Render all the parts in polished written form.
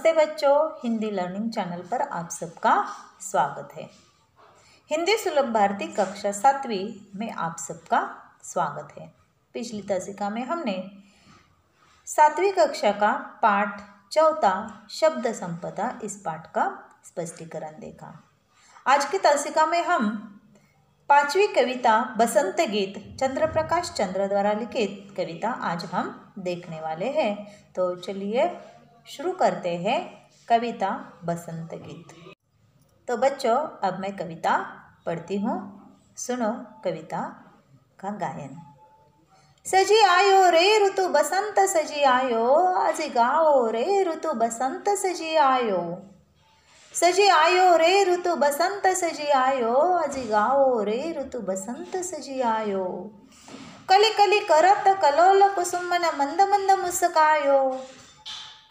नमस्ते बच्चों, Hindi learning channel पर आप सबका स्वागत है। हिंदी सुलभ भारती कक्षा 7वीं में आप सबका स्वागत है। पिछली तासिका में हमने 7वीं कक्षा का पाठ 4 शब्द संपदा इस पाठ का स्पष्टीकरण देखा। आज की तासिका में हम 5वीं कविता बसंत गीत चंद्रप्रकाश चंद्र द्वारा लिखित कविता आज हम देखने वाले हैं। तो चलिए शुरू करते हैं कविता बसंत गीत। तो बच्चों, अब मैं कविता पढ़ती हूँ, सुनो कविता का गायन। सजी आयो रे ऋतु बसंत सजी आयो, आज गाओ रे ऋतु बसंत सजी आयो। सजी आयो रे ऋतु बसंत सजी आयो, आज गाओ रे ऋतु बसंत सजी आयो। कली कली करत कलोल कुसुमन मंद मंद मुस्कायो,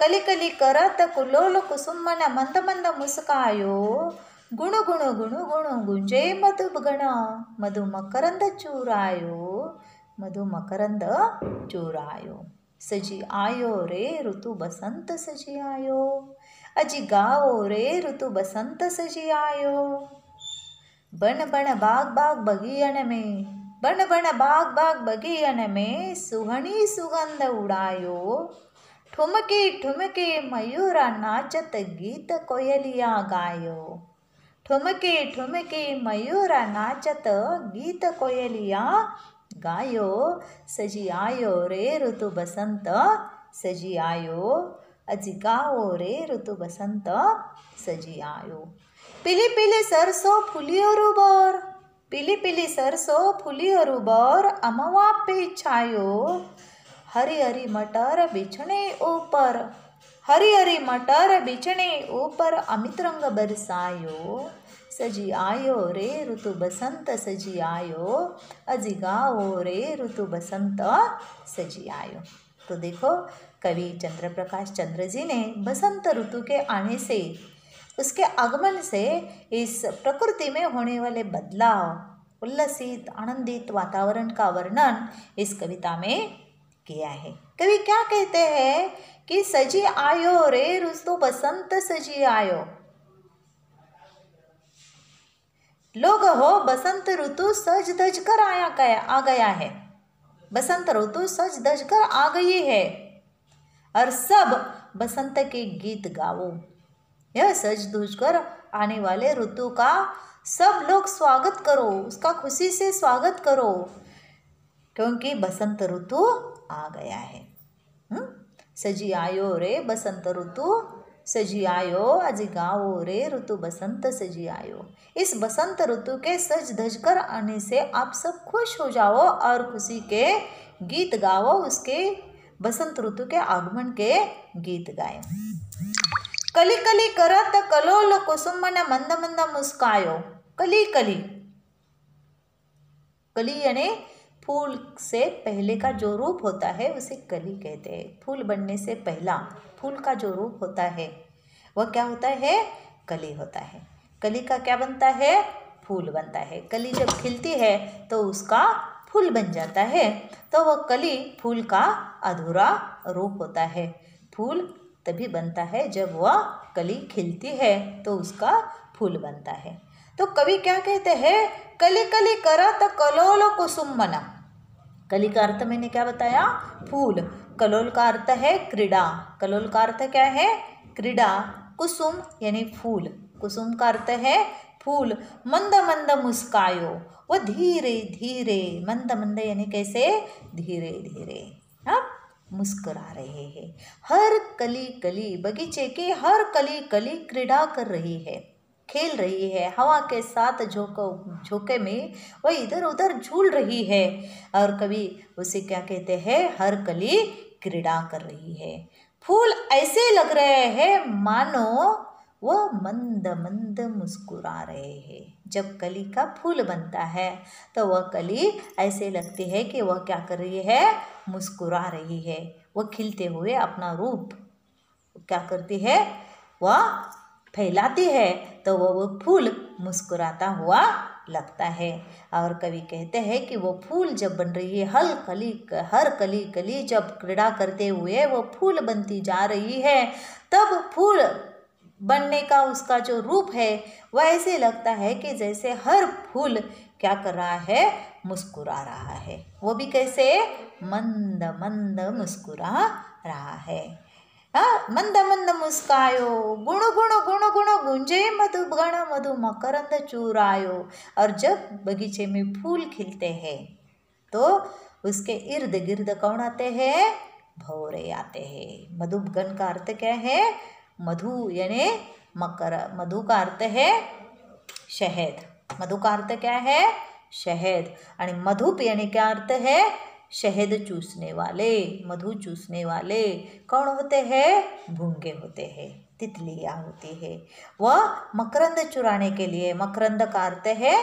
कली कली करत कुलोल कुसुमन मंद मंद मुस्कायो। गुण गुण गुण गुण गुंजे मधुगण, मधु मकरंद चूरायो, मधु मकरंद चूरायो। सजी आयो रे ऋतु बसंत सजी आयो, अजी गाओ रे ऋतु बसंत सजी आयो। बन बन बाग बाग बगियन में, बन बन बाग बाग बगियन में सुहनी सुगंध उड़ायो। ठुमके ठुमके मयूरा नाचत गीत कोयलिया गायो, ठुमके ठुमके मयूरा नाचत गीत कोयलिया गायो। सजी आयो रे ऋतु बसंत सजी आयो, अजी गाओ रे ऋतु बसंत सजी आयो। पीली पीली सरसों फूली और उबर, पीली पीली सरसों फूली और उबर अमवा पे छायो। हरी हरी मटर बिछने ऊपर, हरी हरी मटर बिछने ऊपर अमित रंग बरसायो। सजी आयो रे ऋतु बसंत सजी आयो, अजी गाओ रे ऋतु बसंत सजी आयो। तो देखो, कवि चंद्रप्रकाश चंद्र जी ने बसंत ऋतु के आने से, उसके आगमन से इस प्रकृति में होने वाले बदलाव, उल्लसित आनंदित वातावरण का वर्णन इस कविता में किया है। कवि क्या कहते हैं कि सजी आयो रे ऋतु बसंत सजी आयो। लोग हो बसंत ऋतु सज धज कर आ गया है, बसंत ऋतु सज धज कर आ गई है और सब बसंत के गीत गाओ। यह सज धज कर आने वाले ऋतु का सब लोग स्वागत करो, उसका खुशी से स्वागत करो, क्योंकि बसंत ऋतु आ गया है। सजी आयो रे बसंत ऋतु सजी आयो, अजी गाओ रे ऋतु बसंत सजी आयो। इस बसंत ऋतु के सज धज कर आने से आप सब खुश हो जाओ और खुशी के गीत गाओ, उसके बसंत ऋतु के आगमन के गीत गाए। कली कली करत कलोल कुसुमन मंद मंद मुस्कायो। कली कली, कली यानी फूल से पहले का जो रूप होता है उसे कली कहते हैं। फूल बनने से पहला फूल का जो रूप होता है वह क्या होता है? कली होता है। कली का क्या बनता है? फूल बनता है। कली जब खिलती है तो उसका फूल बन जाता है, तो वह कली फूल का अधूरा रूप होता है। फूल तभी बनता है जब वह कली खिलती है तो उसका फूल बनता है। तो कवि क्या कहते हैं? कली कली करत कलोल कुसुमन। कली का अर्थ मैंने क्या बताया? फूल। कलोल का अर्थ है क्रीड़ा। कलोल का अर्थ क्या है? क्रीड़ा। कुसुम यानी फूल। कुसुम का अर्थ है फूल। मंद मंद मुस्कायो, वो धीरे धीरे, मंद मंद यानी कैसे? धीरे धीरे मुस्कुरा रहे हैं। हर कली कली, बगीचे की हर कली कली क्रीड़ा कर रही है, खेल रही है, हवा के साथ झोंके में वह इधर उधर झूल रही है। और कवि उसे क्या कहते हैं? हर कली क्रीड़ा कर रही है। फूल ऐसे लग रहे हैं मानो वह मंद मंद मुस्कुरा रहे हैं। जब कली का फूल बनता है तो वह कली ऐसे लगती है कि वह क्या कर रही है? मुस्कुरा रही है। वह खिलते हुए अपना रूप क्या करती है? वह फैलाती है, तो वो फूल मुस्कुराता हुआ लगता है। और कवि कहते हैं कि वो फूल जब बन रही है, हर कली कली जब क्रीड़ा करते हुए वो फूल बनती जा रही है, तब फूल बनने का उसका जो रूप है वह ऐसे लगता है कि जैसे हर फूल क्या कर रहा है, मुस्कुरा रहा है। वो भी कैसे, मंद मंद मुस्कुरा रहा है। मंद मंद मुस्कायो, गुण गुण गुण गुण गुंजे मधुगण मधु मकरंद चूरायो। और जब बगीचे में फूल खिलते हैं तो उसके इर्द गिर्द कौन आते हैं, भौरे आते हैं। मधुगण का अर्थ क्या है, मधु यानी मकर, मधु का अर्थ है शहद, मधु का अर्थ क्या है, शहद। आणि मधुप यानी क्या अर्थ है, शहद चूसने वाले, मधु चूसने वाले कौन होते हैं, भूंगे होते हैं, तितलियाँ होती है। वह मकरंद चुराने के लिए, मकरंद का अर्थ है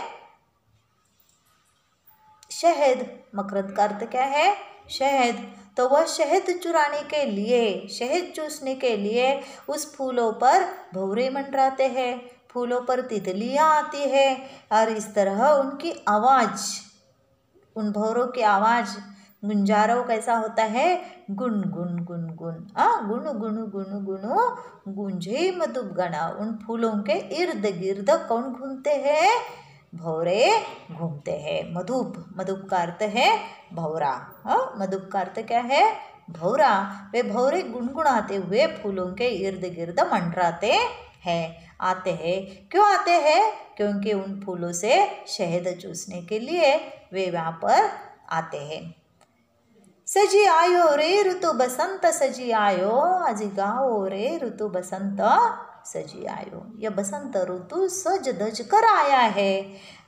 शहद, मकरंद का अर्थ क्या है, शहद। तो वह शहद चुराने के लिए, शहद चूसने के लिए उस फूलों पर भौरे मंडराते हैं, फूलों पर तितलियाँ आती है। और इस तरह उनकी आवाज़, उन भौरों की आवाज़, गुंजारव कैसा होता है, गुन गुन गुन गुन, गुन गुन गुन गुनु गुंजे मधुगणा। उन फूलों के इर्द गिर्द कौन घूमते हैं, भौरे घूमते हैं। मधुप, मधुप का अर्थ है भौरा, मधुप का अर्थ क्या है, भौरा। वे भौरे गुनगुनाते हुए फूलों के इर्द गिर्द मंडराते हैं, आते हैं। क्यों आते हैं, क्योंकि उन फूलों से शहद चूसने के लिए वे वहाँ पर आते हैं। सजी आयो रे ऋतु बसंत सजी आयो, आज गाओ रे ऋतु बसंत सजी आयो। यह बसंत ऋतु सज धज कर आया है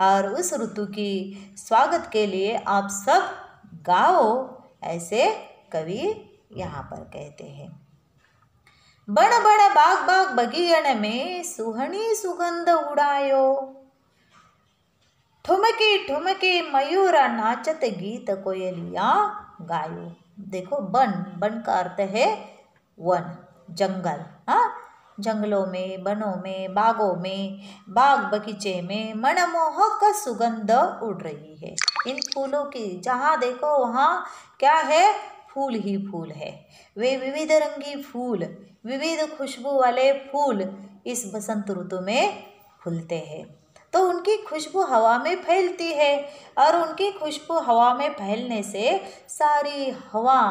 और उस ऋतु की स्वागत के लिए आप सब गाओ, ऐसे कवि यहाँ पर कहते हैं। बड़ बड़ बाग बाग बगियन में सुहनी सुगंध उड़ायो, ठुमकी ठुमकी मयूरा नाचत गीत कोयलिया गायो। देखो, बन, बन का अर्थ है वन, जंगल। जंगलों में, बनों में, बागों में, बाग बगीचे में मनमोहक सुगंध उड़ रही है। इन फूलों की जहाँ देखो वहाँ क्या है, फूल ही फूल है। वे विविध रंगी फूल, विविध खुशबू वाले फूल इस बसंत ऋतु में फूलते हैं। तो उनकी खुशबू हवा में फैलती है और उनकी खुशबू हवा में फैलने से सारी हवा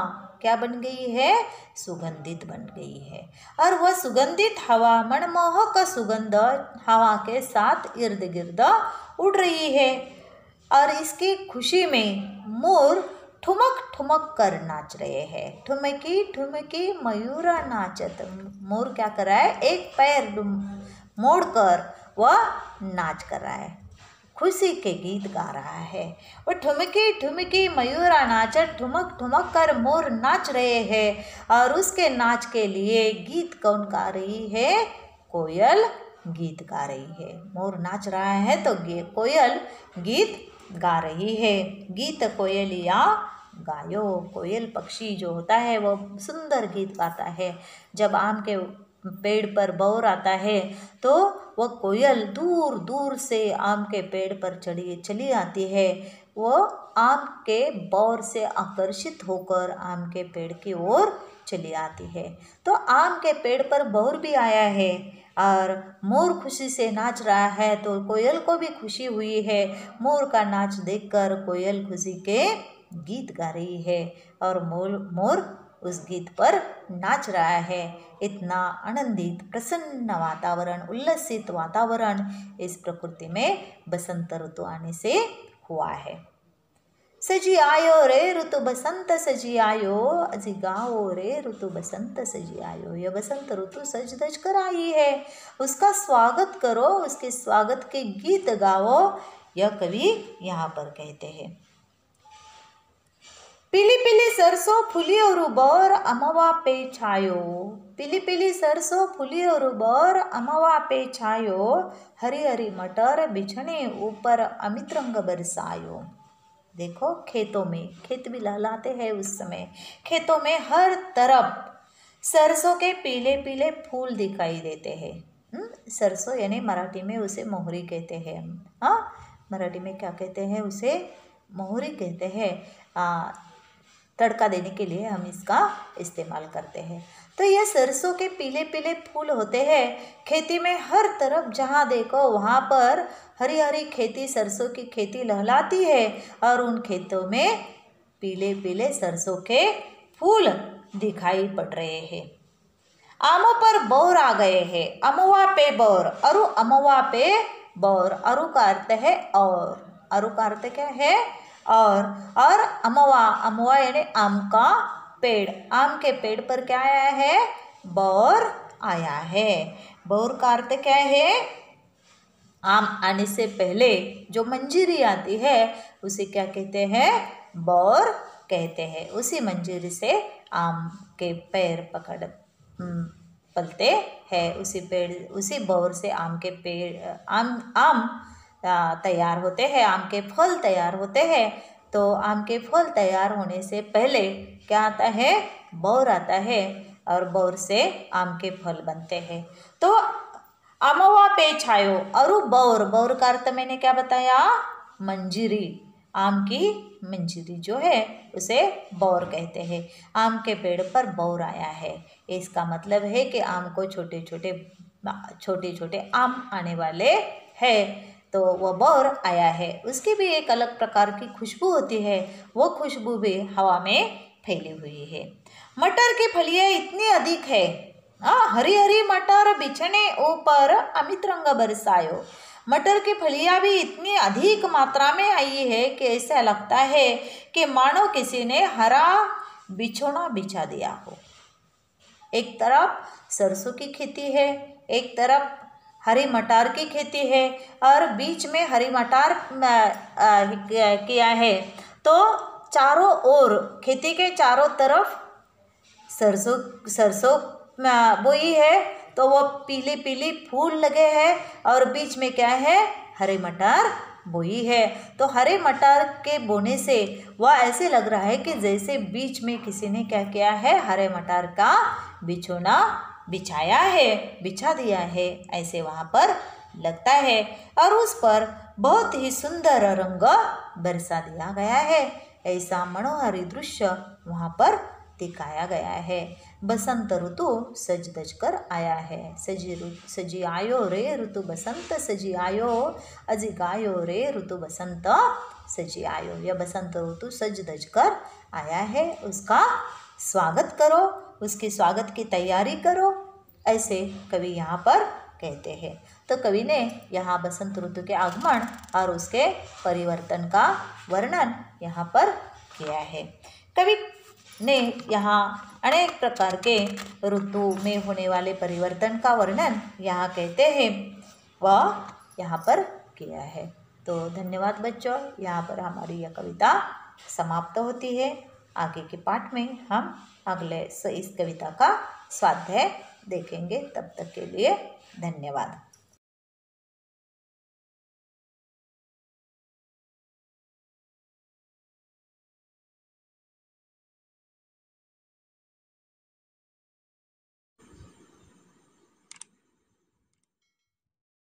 क्या बन गई है, सुगंधित बन गई है। और वह सुगंधित हवा, मनमोहक सुगंध हवा के साथ इर्द गिर्द उड़ रही है। और इसकी खुशी में मोर ठुमक ठुमक कर नाच रहे हैं। ठुमकी ठुमकी मयूरा नाचत, मोर क्या कर रहा है, एक पैर मोड़कर वह नाच कर रहा है, खुशी के गीत गा रहा है। वह ठुमकी ठुमकी मयूरा नाचत, ठुमक ठुमक कर मोर नाच रहे हैं। और उसके नाच के लिए गीत कौन गा रही है, कोयल गीत गा रही है। मोर नाच रहा है तो कोयल गीत गा रही है। गीत कोयलिया गायो, कोयल पक्षी जो होता है वो सुंदर गीत गाता है। जब आम के पेड़ पर बौर आता है तो वह कोयल दूर दूर से आम के पेड़ पर चली आती है। वो आम के बौर से आकर्षित होकर आम के पेड़ की ओर चली आती है। तो आम के पेड़ पर बौर भी आया है और मोर खुशी से नाच रहा है, तो कोयल को भी खुशी हुई है। मोर का नाच देखकर कोयल खुशी के गीत गा रही है और मोर उस गीत पर नाच रहा है। इतना आनंदित, प्रसन्न वातावरण, उल्लसित वातावरण इस प्रकृति में बसंत ऋतु आने से हुआ है। सजी आयो रे ऋतु बसंत सजी आयो, अजी गाओ रे ऋतु बसंत सजी आयो। यह बसंत ऋतु सज धज कर आई है, उसका स्वागत करो, उसके स्वागत के गीत गाओ, यह कवि यहाँ पर कहते हैं। पीली पीली सरसों फूली और बर अमवा पे छायो, पीली पीली सरसों फूली और बर अमवा पे छायो, हरी हरी मटर बिछने ऊपर अमित रंग बरसायो। देखो, खेतों में, खेत भी लहलाते हैं उस समय, खेतों में हर तरफ सरसों के पीले पीले फूल दिखाई देते हैं। सरसों यानी मराठी में उसे मोहरी कहते हैं। मराठी में क्या कहते हैं, उसे मोहरी कहते हैं। तड़का देने के लिए हम इसका इस्तेमाल करते हैं। तो ये सरसों के पीले पीले फूल होते हैं। खेती में हर तरफ जहाँ देखो वहाँ पर हरी हरी खेती, सरसों की खेती लहलाती है और उन खेतों में पीले पीले सरसों के फूल दिखाई पड़ रहे हैं। आमों पर बौर आ गए हैं, अमवा पे बौर, अरु अमवा पे बौर। अरु का अर्थ है और, अरु का अर्थ क्या है, और अमवा, अमवा यानी आम का पेड़। आम के पेड़ पर क्या आया है, बौर आया है। बौर का अर्थ क्या है, आम आने से पहले जो मंजीरी आती है उसे क्या कहते हैं, बौर कहते हैं। उसी मंजीरी से आम के पेड़ पलते हैं। उसी बौर से आम के पेड़ आम तैयार होते हैं, आम के फल तैयार होते हैं। तो आम के फल तैयार होने से पहले क्या आता है, बौर आता है और बौर से आम के फल बनते हैं। तो अमवा पे छायो, अरु बौर, बौर का अर्थ मैंने क्या बताया, मंजीरी। आम की मंजीरी जो है उसे बौर कहते हैं। आम के पेड़ पर बौर आया है, इसका मतलब है कि आम को छोटे छोटे आम आने वाले हैं, तो वह बौर आया है। उसकी भी एक अलग प्रकार की खुशबू होती है, वो खुशबू भी हवा में फैली हुई है। मटर की फलियाँ इतनी अधिक है, हरी हरी मटर बिछने ऊपर अमित रंग बरसायो। मटर की फलियाँ भी इतनी अधिक मात्रा में आई है कि ऐसा लगता है कि मानो किसी ने हरा बिछोना बिछा दिया हो। एक तरफ सरसों की खेती है, एक तरफ हरी मटर की खेती है और बीच में हरी मटर किया है। तो चारों ओर, खेती के चारों तरफ सरसों बोई है, तो वो पीली पीली फूल लगे हैं और बीच में क्या है, हरे मटर बोई है। तो हरे मटर के बोने से वह ऐसे लग रहा है कि जैसे बीच में किसी ने क्या किया है, हरे मटर का बिछोना बिछाया है, बिछा दिया है, ऐसे वहाँ पर लगता है। और उस पर बहुत ही सुंदर रंग बरसा दिया गया है। ऐसा मनोहारी दृश्य वहाँ पर दिखाया गया है। बसंत ऋतु सज धज कर आया है, सजी आयो रे ऋतु बसंत सजी आयो, अजी गायो रे ऋतु बसंत सजी आयो। यह बसंत ऋतु सज धज कर आया है, उसका स्वागत करो, उसके स्वागत की तैयारी करो, ऐसे कवि यहाँ पर कहते हैं। तो कवि ने यहाँ बसंत ऋतु के आगमन और उसके परिवर्तन का वर्णन यहाँ पर किया है। कवि ने यहाँ अनेक प्रकार के ऋतु में होने वाले परिवर्तन का वर्णन यहाँ कहते हैं, वह यहाँ पर किया है। तो धन्यवाद बच्चों, यहाँ पर हमारी यह कविता समाप्त होती है। आगे के पाठ में हम अगले इस कविता का स्वाध्याय देखेंगे। तब तक के लिए धन्यवाद।